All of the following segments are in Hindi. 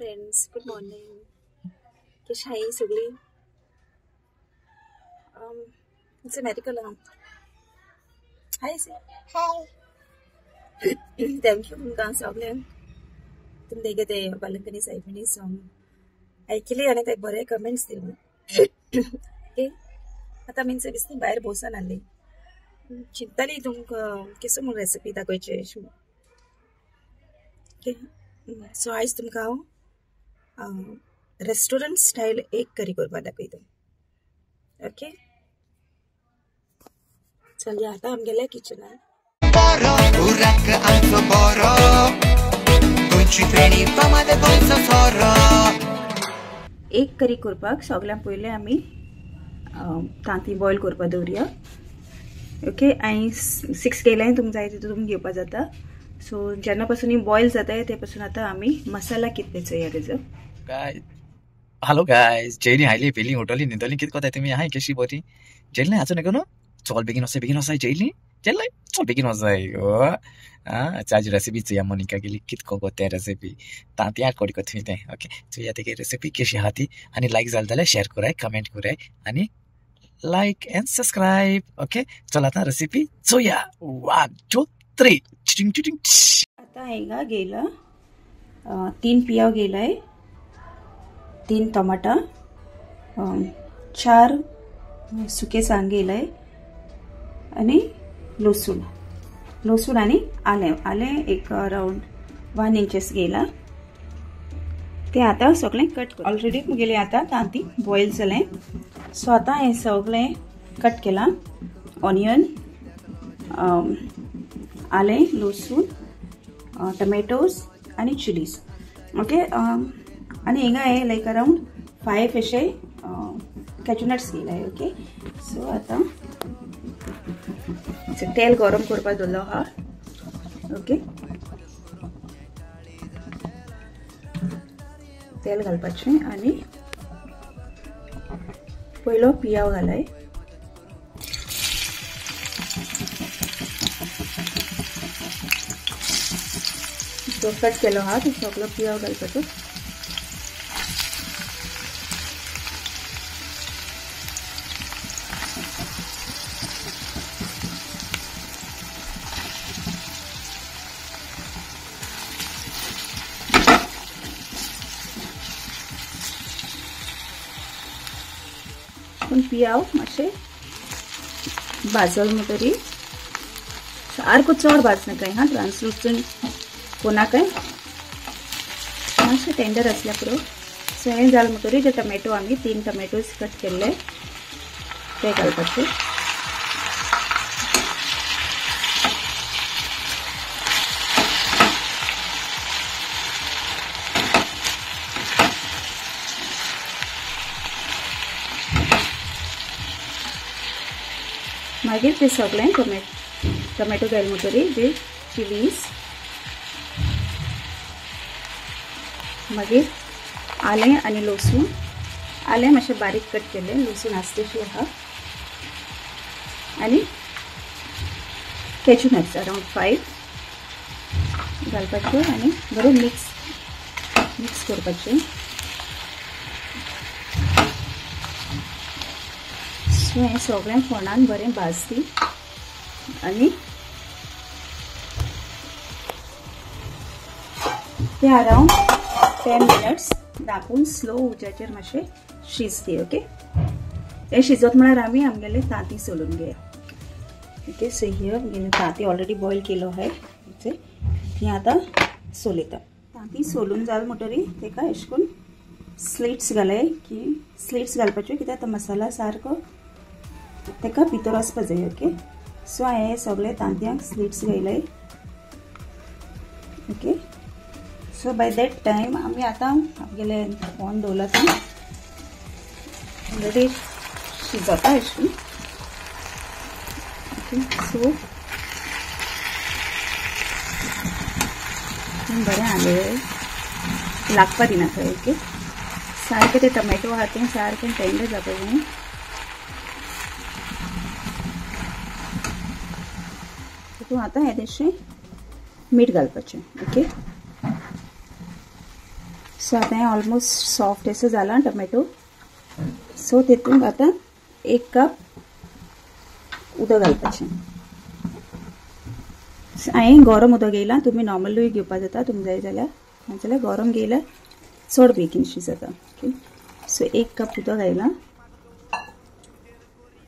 Friends, good morning. कशी आहे सगळी? It's a medical hi say thank you तुमकां सगळ्यांक. तुमी तेगे ते बालकनी सायबिणी सॉंग ऐकली आनी ते बरे कमेंट्स दिले. ओके, आतां मीन्स दिसता भायर भोवसान आसली. चिंतताली तुमकां केसो म्हूण रेसिपी दाखोवचे अशें. ओके, सो आयज तुमकां हांव रेस्टॉरंट स्टाईल एक करी करपाक दाखयता. ओके, चलया आतां आमगेल्या किचनान. एक करी करपाक सगळ्यां पयलें आमी तांती बॉयल करपाक दवरया. ओके, हांवें 6 केल्याय तुमकां जाय तितून तुमी घेवपाक जाता. सो जेन्ना पासून ही बॉयल जाता ते पासून आतां आमी मसाला कितें चोया तेजो. हॅलो गाइस, जेली हायली पेली होटली निदली कित कोताय तुम्ही हाय कशी बरी जेलने हाचो नको चल बेगिन वसाय जेली जेल्ले चल बेगिन वसाय आज रेसिपी चोया मोनिका गेली कित कोते रेसिपी तांत्या कोडी कोथमी ते. ओके, चोया तेगे रेसिपी कशी हाती आणि लाईक जाल जाल्यार शेअर कराय, कमेंट कराय आणि लाईक एंड सब्सक्राइब. ओके, चल आता रेसिपी चोया. 1 2 3 चिटिंग चिटिंग. आता हेगा गेला 3 पियाव गेलाय, 3 टमाटा, 4 सुके सांग गेलाय आणि लसूण आणि आले एक अराउंड 1 इंचेस गेला. ते आता सगळें कट कर. ऑलरेडी मुगेले आता तांती बॉयल जालें. सो आता हे सगळें कट केला. ऑनियन, आले, लसूण, टमॅटोज आणि चिलीज. ओके, आणि हिंगा हे लाईक अराउंड 5 अशे कॅचनट्स गेलाय. ओके, सो आता तेल गरम करपाक दवरलो हा. ओके, तेल घालपाचें आणि पयलो पियाव घालाय. जो कट केलो हा तो सगळो पियाव घालपाचो. पियाव मातशे भाजल म्हणटरी सारको चड भाजनाकाय हा, ट्रान्सलूसंट कोनाकाय मातशे टेंडर असल्या पुरो. सो हें जालें म्हणटरी जे टमॅटो आमी 3 टमॅटोज कट केल्ले ते घालपाचे. मागीर ते सगळें टमॅटो घाल म्हणटरी जे चिलीज, मागीर आलें आनी लसूण. आलें मातशें बारीक कट केलें, लसूण आसतशी आहा, आनी कॅचनट्स अराउंड 5 घालपाच्यो आनी बरो मिक्स करपाचें. सो हें सगळें फोंडान बरें भाजती आनी ते अराउंड 10 मिनट्स धापून स्लो उज्याचेर मातशें शिजती. ओके, ते शिजत म्हळ्यार आमी आमगेले तांती सोलून घेया. ओके, सो हियर आमगेले तांती ऑलरेडी बॉयल केलो आहाय ती आतां सोलयता. तांती सोलून जाल म्हणटरी तेका अशें करून स्लिट्स घालाय की स्लिट्स घालपाच्यो कित्याक तो मसाला सारको तेका भितर वचपाक जाय. ओके, सो हे सगळे तांतयांक स्लिट्स घायलाय. Okay, so by that time आमी आतां आमगेले ऑन दवरला ती ऑलरेडी शिजता अशें. ओके, सो बरें आले लागपा दिनाका. ओके, सारकें ते टमॅटो आहा तें सारकें टेंडर जावपाक जाय. तूं आतां येदेशें मीठ घालपाचें. ओके, सो आता हे ऑलमोस्ट सॉफ्ट असं झाला टोमॅटो. सो तितून आता 1 कप उदक घालपाचें. हांवें गरम उदक घेयलां. तुमी नॉर्मलूय घेवपा जाता तुमकां जाय जाल्यार, नाजाल्यार गरम घेयल्यार चड बेगीन शिजता. ओके. सो 1 कप उदक घायलां.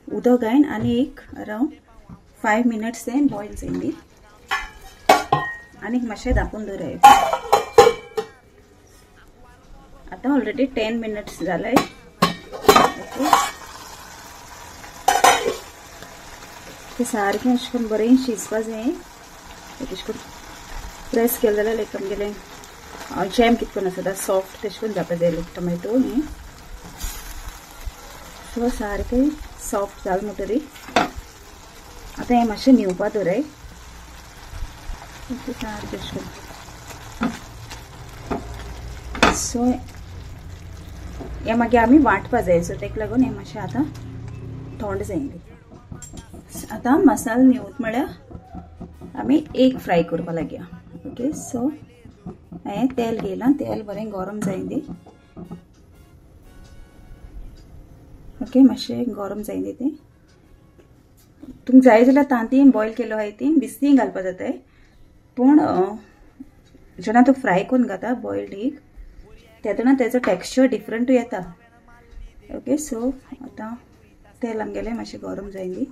उदक घायन आनी एक अरावंड 5 मिनट्स तें बॉयल जायली. आनीक मातशें धांपून दवरात. आता ऑलरेडी 10 मिनट्स जालाय. ओके. ते सारकें अशें करून बरें शिजपा जाय. अशें करून प्रेस केलें जाल्यार लायक आमगेलें जॅम कितें करून आसता सॉफ्ट तशें करून जावपा जाय लायक टोमॅटो न्ही. सो सारकें सॉफ्ट जालें म्हणटरीर आता हें मातशें न्हिवपा दवराय. ओके. सारकें अशें करून. सो हें मागीर आमी वांटपा जाय. सो तेका लागून हें मातशें आतां थंड जायली. आता मसालो न्हिवत म्हळ्यार आमी एग फ्राय करपा लागया. ओके. सो हांवें तेल घेयलां. तेल बरें गरम जायली. ओके. मातशें गरम जायली तें. तुमकां जाय जाल्यार तांतीं बॉयल केलो आहाय ती बिस्तीं घालपा जाताय. पूण जेन्ना तूं फ्राय करून घाता बॉयल्ड एग तेदोना तेजो टेक्स्चर डिफरंटूय येता. ओके. सो आतां तेल आमगेलें मातशें गरम जायली.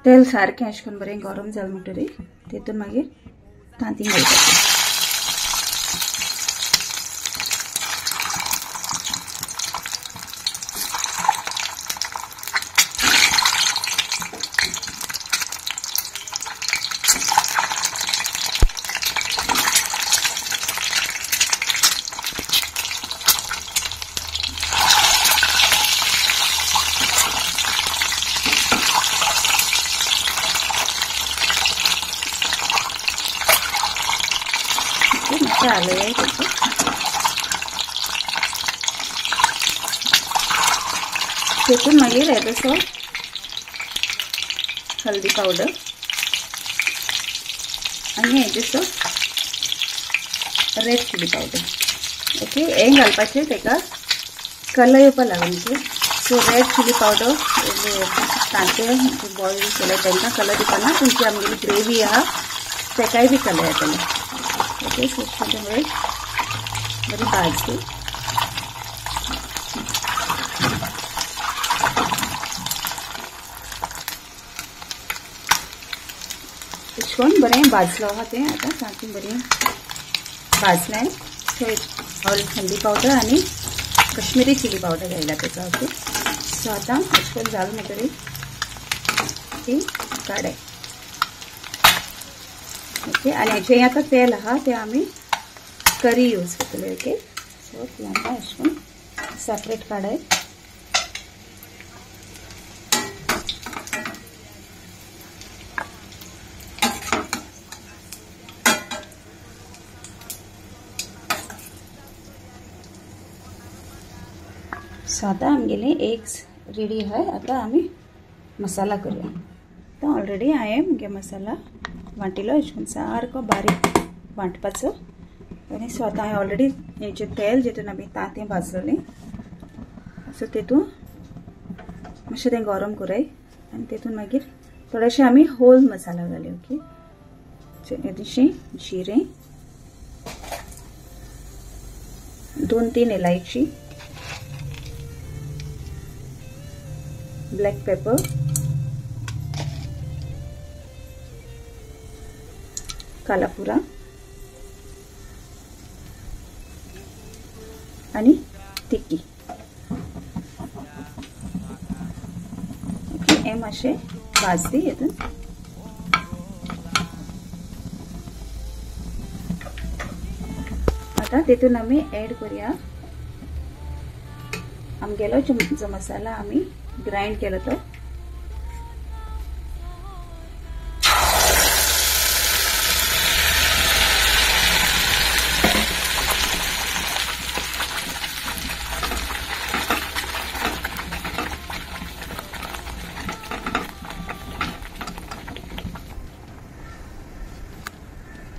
तेल सारकें अशें करून बरें गरम जालें म्हणटरीर तितून मागीर तांतीं घालपाचीं. आलं आहे त्याचं. तितून मागीर येदोसो हल्दी पावडर आनी हेजेसो रेड चिली पावडर. ओके. हें घालपाचें तेका कलर येवपा लागून. ओके. सो रेड चिली पावडर तांतें बॉयल केलें तांकां कलर दिताना तुमची आमगेली ग्रेवी आहा तेकाय बी कलर येतलो. ओके. सो बरें बरी भाजली. अशें बरें भाजलो आहा तें. आतां सारकें बरें भाजलें. सो हल्दी पावडर आनी कश्मीरी चिली पावडर घायला तेका. ओके. सो आतां अशें करून जालें म्हणटरीर ती काडाय. ओके. आनी हेजें आतां तेल आहा तें आमी करी यूज करतले. ओके. सो ती आतां अशें करून सेपरेट काडाय. सो आतां आमगेले एग्स रेडी आहाय. आतां आमी मसाला करूया. आतां ऑलरेडी हांवें मुगे मसाला वांटिलो. अशें करून सारको बारीक वांटपाचो. आनी सो आतां हांवें ऑलरेडी हेजें तेल जितून आमी तांतें भाजलेलें सो तितून मातशें तें गरम कराय. आनी तितून मागीर थोडेशें आमी होल मसाला घाली. ओके. इल्लीशी जिरें, 2-3 इलायची, ब्लॅक पेपर, कालापुरा आणि तिक्की. ओके. हे मातशें भाजली हितून. आता तितून आमी ऍड करूया आमगेलो जो मसाला आमी ग्राइंड केलो तो.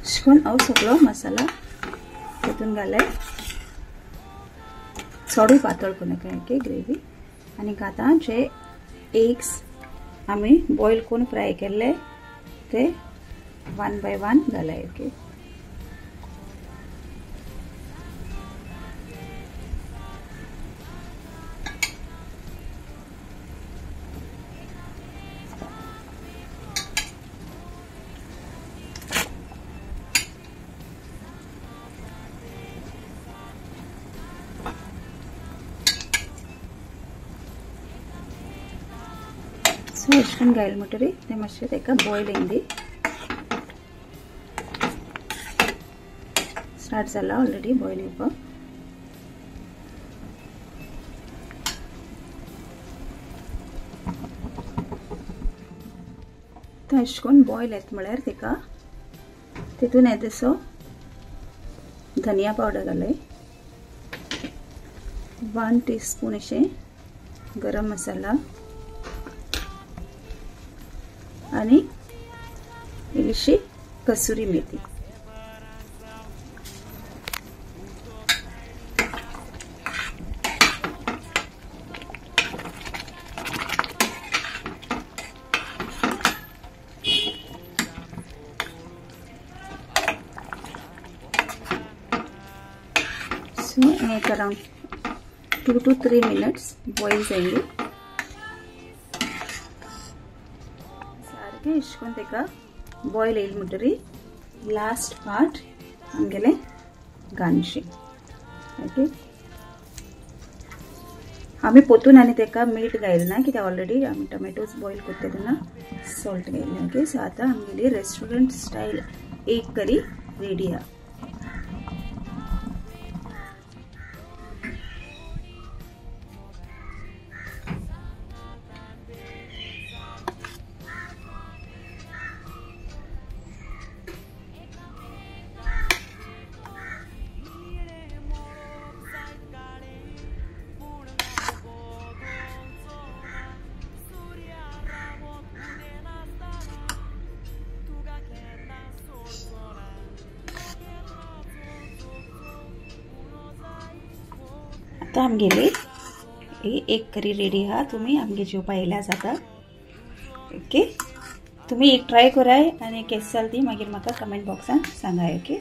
शिकून हांव सगळो मसाला तितून घालय, चडूय पातळ करूं ओके ग्रेवी। आनी आतां जे एग्स आमी बॉयल करून फ्राय केल्ले ते 1 by 1 घालाय ओके। सो अशें घायल म्हणटरी ते मातशें तेका बॉयलिंग दी स्टार्ट जाला ऑलरेडी बॉयल येवपाक। तो अशें करून बॉयल येता म्हळ्यार तेका तितून येदसो धनिया पावडर घालय, 1 टीस्पून अशें गरम मसाला आणि इल्लीशी कसुरी मेथी। सो एक अराउंड 2 to 3 मिनट्स बॉईल जाएंगे। सारकें इश्कोन तेका बॉयल येयले म्हणटरी लास्ट पार्ट आमगेले गार्निशिंग ओके। आमी पोतून आनी तेका मीठ घायल ना कित्याक ऑलरेडी आमी टोमॅटोज बॉयल करता तेन्ना सॉल्ट घायले ओके। सो आतां आमगेली restaurant style egg curry ready आहा। आता आमगेली एक करी रेडी आहा। तुम्ही आमगे जेवपा येयल्या जाता ओके। तुम्ही एक ट्राय कराय आनी केस जाल ती मागीर म्हाका कमेंट बॉक्सान सांगाय ओके।